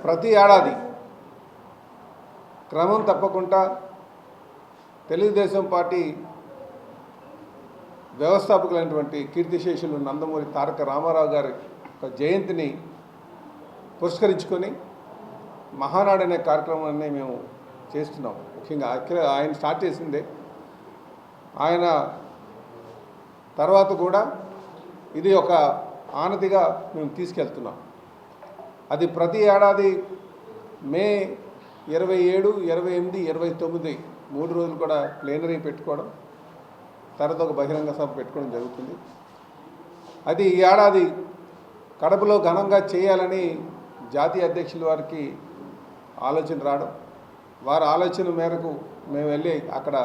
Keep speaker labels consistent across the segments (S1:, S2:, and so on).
S1: ప్రతి ఏడాది క్రమం తప్పకుండా తెలుగుదేశం పార్టీ వ్యవస్థాపకులైనటువంటి కీర్తిశేషులు నందమూరి తారక రామారావు గారి జయంతిని పురస్కరించుకొని మహానాడు అనే కార్యక్రమాన్ని మేము చేస్తున్నాం. ముఖ్యంగా ఆయన స్టార్ట్ చేసిందే. ఆయన తర్వాత కూడా ఇది ఒక ఆనతిగా మేము తీసుకెళ్తున్నాం. అది ప్రతి ఏడాది మే 27, 28, 29 3 రోజులు కూడా ప్లేనరీ పెట్టుకోవడం, తర్వాత ఒక బహిరంగ సభ పెట్టుకోవడం జరుగుతుంది. అది ఈ ఏడాది కడపలో ఘనంగా చేయాలని జాతీయ అధ్యక్షుల వారికి ఆలోచన రావడం, వారి ఆలోచన మేరకు మేము వెళ్ళి అక్కడ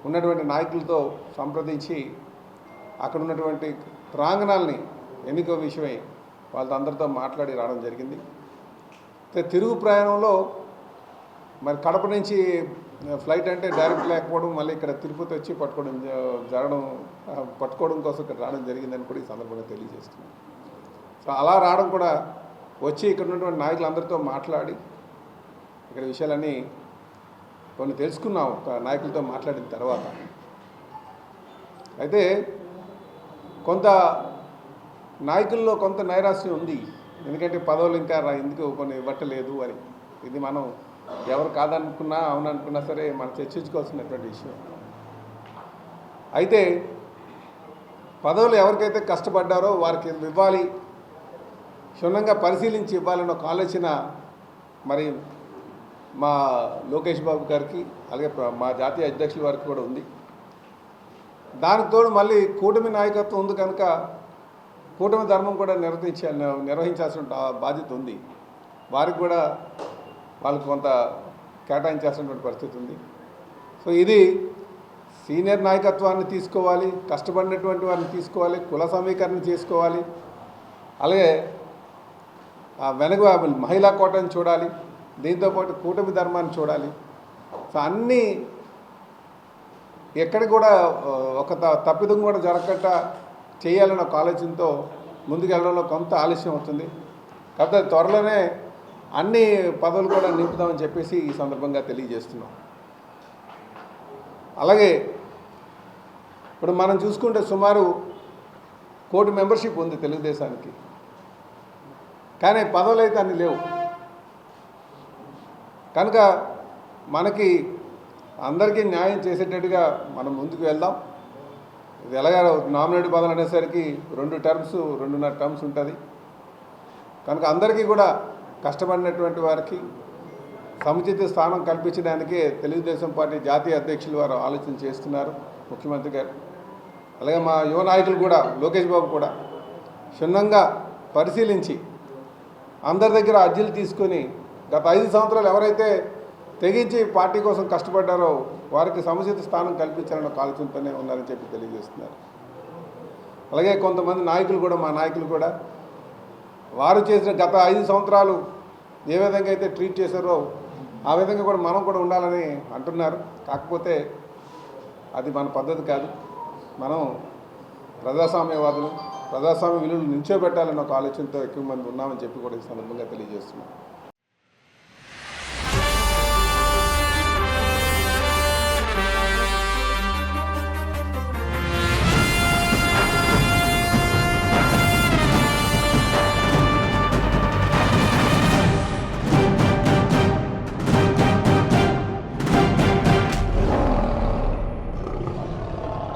S1: ఉన్నటువంటి నాయకులతో సంప్రదించి అక్కడ ఉన్నటువంటి ప్రాంగణాలని ఎన్నికో విషయమై వాళ్ళందరితో మాట్లాడి రావడం జరిగింది. తిరుగు ప్రయాణంలో మరి కడప నుంచి ఫ్లైట్ అంటే డైరెక్ట్ లేకపోవడం, మళ్ళీ ఇక్కడ తిరుపతి వచ్చి పట్టుకోవడం కోసం ఇక్కడ రావడం జరిగిందని కూడా ఈ సందర్భంగా తెలియజేస్తున్నాం. సో అలా రావడం కూడా వచ్చి ఇక్కడ ఉన్నటువంటి నాయకులందరితో మాట్లాడి ఇక్కడ విషయాలన్నీ కొన్ని తెలుసుకున్నాం నాయకులతో మాట్లాడిన తర్వాత. అయితే కొంత నాయకుల్లో కొంత నైరాశ్యం ఉంది. ఎందుకంటే పదవులు ఇంకా ఎందుకు కొన్ని ఇవ్వట్లేదు అని. ఇది మనం ఎవరు కాదనుకున్నా అవుననుకున్నా సరే మనం చర్చించుకోవాల్సినటువంటి విషయం. అయితే పదవులు ఎవరికైతే కష్టపడ్డారో వారికి ఇవ్వాలి, క్షుణ్ణంగా పరిశీలించి ఇవ్వాలన్న ఒక ఆలోచన మరి మా లోకేష్ బాబు గారికి అలాగే మా జాతీయ అధ్యక్షుల వారికి కూడా ఉంది. దానికి తోడు మళ్ళీ కూటమి నాయకత్వం ఉంది కనుక కూటమి ధర్మం కూడా నిర్వహించాల్సిన బాధ్యత ఉంది. వారికి కూడా వాళ్ళకు కొంత కేటాయించాల్సినటువంటి పరిస్థితి ఉంది. సో ఇది సీనియర్ నాయకత్వాన్ని తీసుకోవాలి, కష్టపడినటువంటి వారిని తీసుకోవాలి, కుల సమీకరణ చేసుకోవాలి, అలాగే వెనక మహిళా కోటను చూడాలి, దీంతోపాటు కూటమి ధర్మాన్ని చూడాలి. సో అన్నీ ఎక్కడ కూడా ఒక తప్పిదం కూడా జరగకుండా చేయాలన్న ఒక ఆలోచనతో ముందుకెళ్ళడంలో కొంత ఆలస్యం అవుతుంది. కాకపోతే త్వరలోనే అన్ని పదవులు కూడా నింపుదామని చెప్పేసి ఈ సందర్భంగా తెలియజేస్తున్నాం. అలాగే ఇప్పుడు మనం చూసుకుంటే సుమారు 1 కోటి మెంబర్షిప్ ఉంది తెలుగుదేశానికి, కానీ పదవులు అయితే అన్ని లేవు. కనుక మనకి అందరికీ న్యాయం చేసేటట్టుగా మనం ముందుకు వెళ్దాం. ఇది ఎలాగా నామినేట్ పదవులు అనేసరికి 2 టర్మ్స్ 2.5 టర్మ్స్ ఉంటుంది. కనుక అందరికీ కూడా కష్టపడినటువంటి వారికి సముచిత స్థానం కల్పించడానికే తెలుగుదేశం పార్టీ జాతీయ అధ్యక్షులు వారు ఆలోచన చేస్తున్నారు, ముఖ్యమంత్రి గారు. అలాగే మా యువ నాయకులు కూడా లోకేష్ బాబు కూడా క్షుణ్ణంగా పరిశీలించి అందరి దగ్గర అర్జీలు తీసుకొని గత 5 సంవత్సరాలు ఎవరైతే తెగించి పార్టీ కోసం కష్టపడ్డారో వారికి సముచిత స్థానం కల్పించాలన్న ఆలోచనతోనే ఉన్నారని చెప్పి తెలియజేస్తున్నారు. అలాగే కొంతమంది నాయకులు కూడా మా నాయకులు కూడా వారు చేసిన గత 5 సంవత్సరాలు ఏ విధంగా అయితే ట్రీట్ చేశారో ఆ విధంగా కూడా మనం కూడా ఉండాలని అంటున్నారు. కాకపోతే అది మన పద్ధతి కాదు. మనం ప్రజాస్వామ్యవాదులు, ప్రజాస్వామ్య విలువలు నిల్చోబెట్టాలన్న ఒక ఆలోచనతో ఎక్కువ మంది ఉన్నామని చెప్పి కూడా ఈ సందర్భంగా తెలియజేస్తున్నాం.